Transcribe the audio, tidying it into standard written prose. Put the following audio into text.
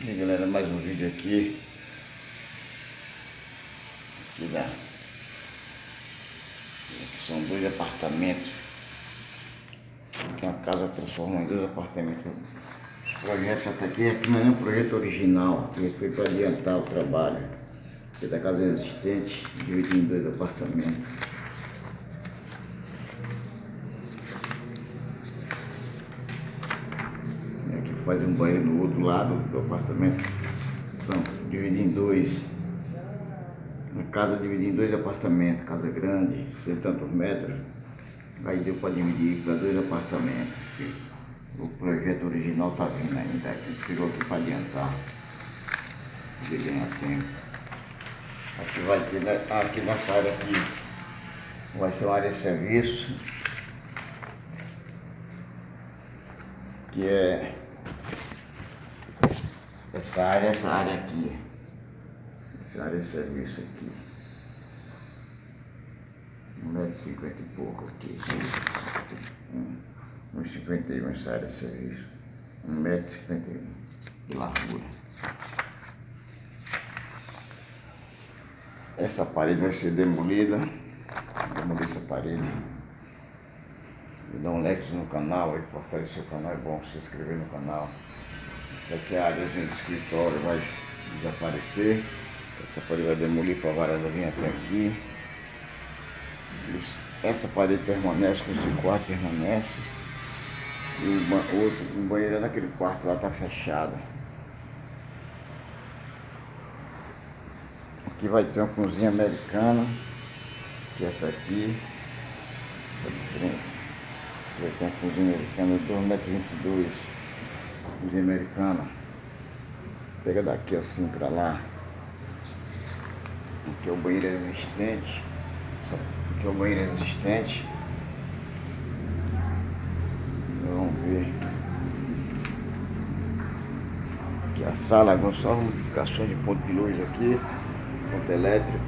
E aí, galera, mais um vídeo aqui aqui são dois apartamentos, aqui é uma casa transformada em dois apartamentos. Os projetos até aqui não é um projeto original, que foi para adiantar o trabalho, porque da casa existente, dividido em dois apartamentos. E aqui faz um banheiro no outro lado do apartamento, são divididos em dois. Uma casa dividida em dois apartamentos, casa grande, sei tantos metros, aí deu para dividir para dois apartamentos. O projeto original está vindo ainda, aqui tirou aqui para adiantar, de ganhar tempo. Aqui vai ter, aqui nessa área aqui, vai ser uma área de serviço, que é essa área aqui. Essa área de serviço aqui. 1,50 m e pouco aqui. 1,51 m essa área de serviço. 1,51 m de largura. Essa parede vai ser demolida. Demolir essa parede. E dar um like no canal, aí fortalecer o canal, é bom se inscrever no canal. Essa aqui é a área de escritório, vai desaparecer. Essa parede vai demolir para a varanda vir até aqui. Essa parede permanece, com esse quarto permanece. E o banheiro naquele quarto lá está fechado. Aqui vai ter uma cozinha americana, que é essa aqui. Vai ter uma cozinha americana de 2,22 m. Cozinha americana. Pega daqui assim para lá. Aqui é o banheiro existente. Aqui é o banheiro existente. Vamos ver. Aqui é a sala, agora só modificações de ponto de luz aqui, ponto elétrico.